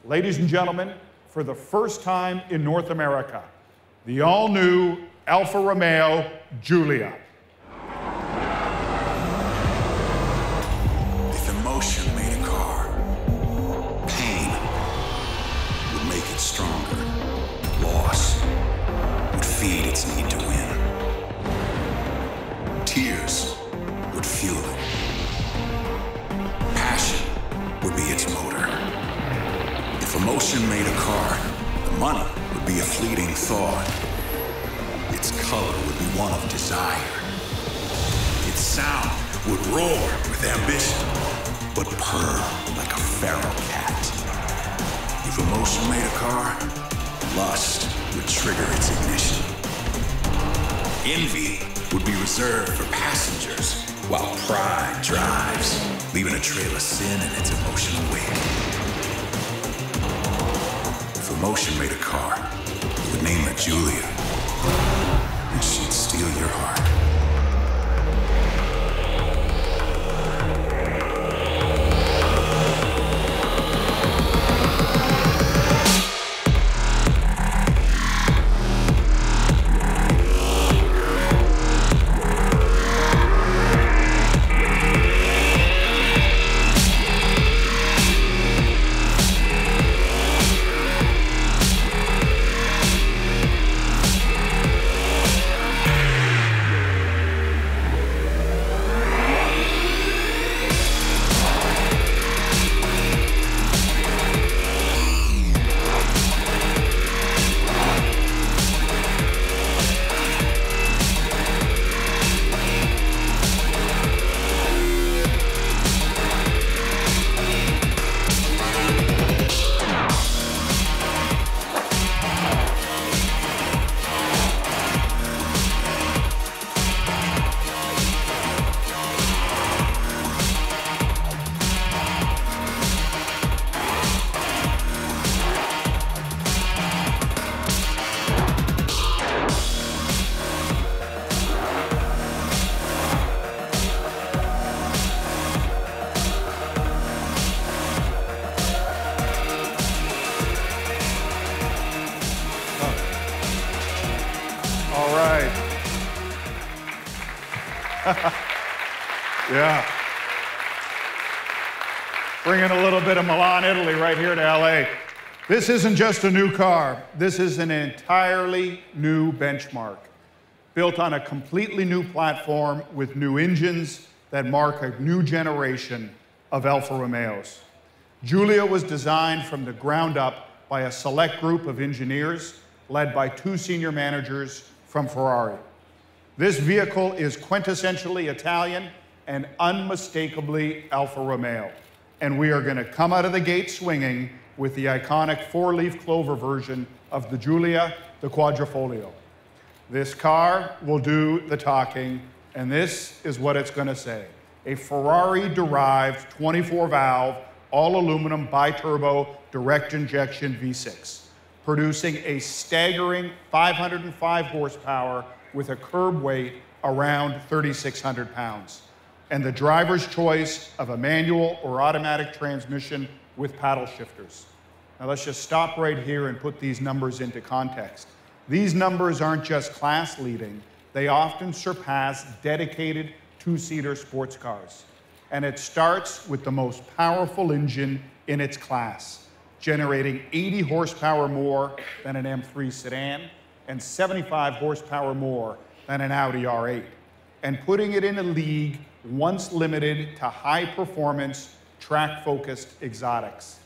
Ladies and gentlemen, for the first time in North America, the all-new Alfa Romeo Giulia. If emotion made a car, pain would make it stronger. Loss would feed its need to win. Tears would fuel it. Passion would be its motor. If emotion made a car, the money would be a fleeting thought. Its color would be one of desire. Its sound would roar with ambition, but purr like a feral cat. If emotion made a car, lust would trigger its ignition. Envy would be reserved for passengers, while pride drives, leaving a trail of sin in its emotional wake. If emotion made a car, it would name it Julia, and she'd steal your heart. Yeah. Bringing a little bit of Milan, Italy right here to LA. This isn't just a new car. This is an entirely new benchmark, built on a completely new platform with new engines that mark a new generation of Alfa Romeos. Giulia was designed from the ground up by a select group of engineers led by two senior managers from Ferrari. This vehicle is quintessentially Italian and unmistakably Alfa Romeo. And we are going to come out of the gate swinging with the iconic four-leaf clover version of the Giulia, the Quadrifoglio. This car will do the talking, and this is what it's going to say. A Ferrari-derived 24-valve, all-aluminum, bi-turbo, direct injection V6, producing a staggering 505 horsepower with a curb weight around 3,600 pounds, and the driver's choice of a manual or automatic transmission with paddle shifters. Now let's just stop right here and put these numbers into context. These numbers aren't just class leading, they often surpass dedicated two-seater sports cars. And it starts with the most powerful engine in its class, generating 80 horsepower more than an M3 sedan and 75 horsepower more than an Audi R8, and putting it in a league once limited to high-performance, track-focused exotics.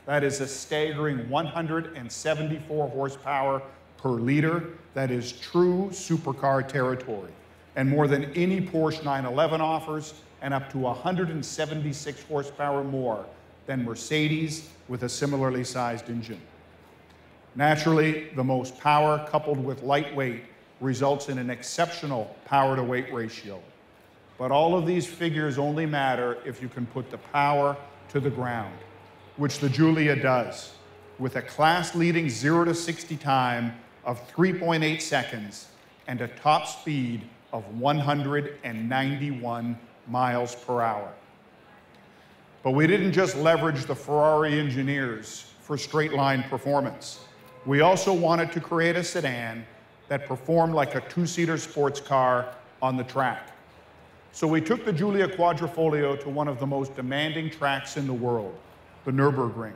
That is a staggering 174 horsepower per liter. That is true supercar territory, and more than any Porsche 911 offers, and up to 176 horsepower more than Mercedes with a similarly sized engine. Naturally, the most power coupled with lightweight results in an exceptional power-to-weight ratio. But all of these figures only matter if you can put the power to the ground, which the Giulia does, with a class-leading 0 to 60 time of 3.8 seconds and a top speed of 191 miles per hour. But we didn't just leverage the Ferrari engineers for straight-line performance. We also wanted to create a sedan that performed like a two-seater sports car on the track. So we took the Giulia Quadrifoglio to one of the most demanding tracks in the world, the Nürburgring,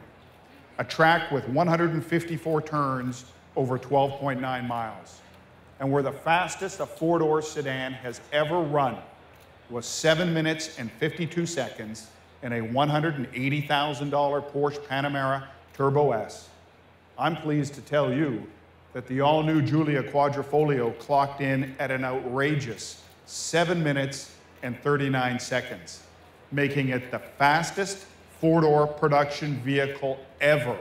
a track with 154 turns over 12.9 miles, and where the fastest a four-door sedan has ever run was 7 minutes and 52 seconds in a $180,000 Porsche Panamera Turbo S. I'm pleased to tell you that the all-new Giulia Quadrifoglio clocked in at an outrageous 7 minutes and 39 seconds, making it the fastest four-door production vehicle ever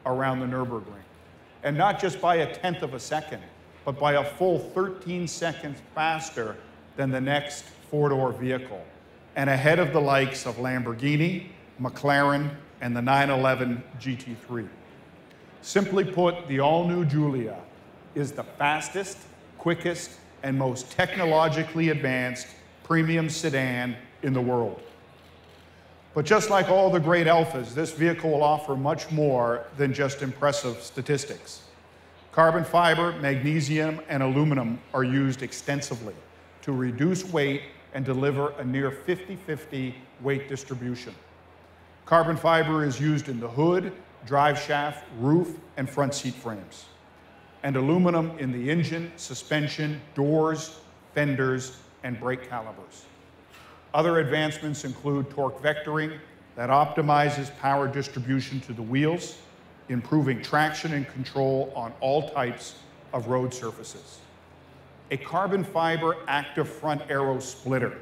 around the Nürburgring. And not just by 1/10 of a second, but by a full 13 seconds faster than the next four-door vehicle, and ahead of the likes of Lamborghini, McLaren, and the 911 GT3. Simply put, the all-new Giulia is the fastest, quickest, and most technologically advanced premium sedan in the world. But just like all the great Alfas, this vehicle will offer much more than just impressive statistics. Carbon fiber, magnesium, and aluminum are used extensively to reduce weight and deliver a near 50-50 weight distribution. Carbon fiber is used in the hood, drive shaft, roof, and front seat frames, and aluminum in the engine, suspension, doors, fenders, and brake calipers. Other advancements include torque vectoring that optimizes power distribution to the wheels, improving traction and control on all types of road surfaces. A carbon fiber active front aero splitter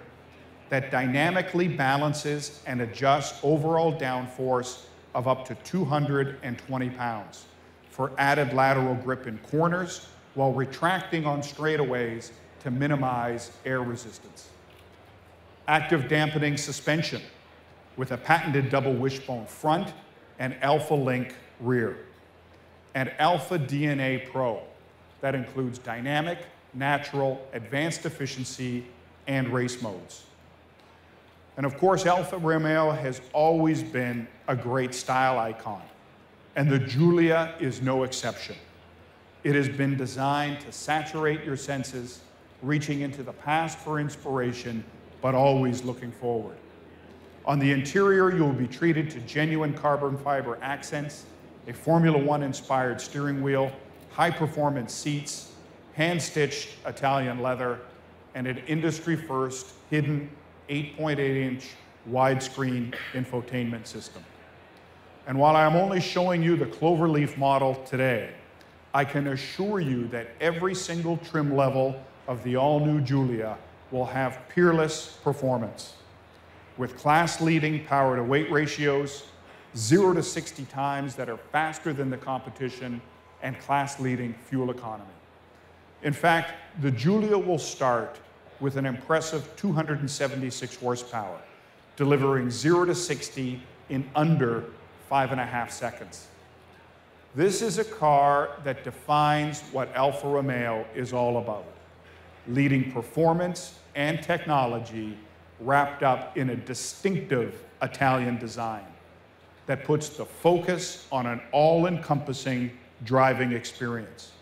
that dynamically balances and adjusts overall downforce of up to 220 pounds for added lateral grip in corners while retracting on straightaways to minimize air resistance. Active dampening suspension with a patented double wishbone front and Alfa Link rear. And Alfa DNA Pro that includes dynamic, natural, advanced efficiency, and race modes. And of course, Alfa Romeo has always been a great style icon, and the Giulia is no exception. It has been designed to saturate your senses, reaching into the past for inspiration, but always looking forward. On the interior, you will be treated to genuine carbon fiber accents, a Formula One inspired steering wheel, high performance seats, hand-stitched Italian leather, and an industry-first hidden 8.8-inch widescreen infotainment system. And while I'm only showing you the cloverleaf model today, I can assure you that every single trim level of the all-new Giulia will have peerless performance, with class-leading power-to-weight ratios, 0 to 60 times that are faster than the competition, and class-leading fuel economy. In fact, the Giulia will start with an impressive 276 horsepower, delivering 0 to 60 in under 5.5 seconds. This is a car that defines what Alfa Romeo is all about: leading performance and technology wrapped up in a distinctive Italian design that puts the focus on an all-encompassing driving experience.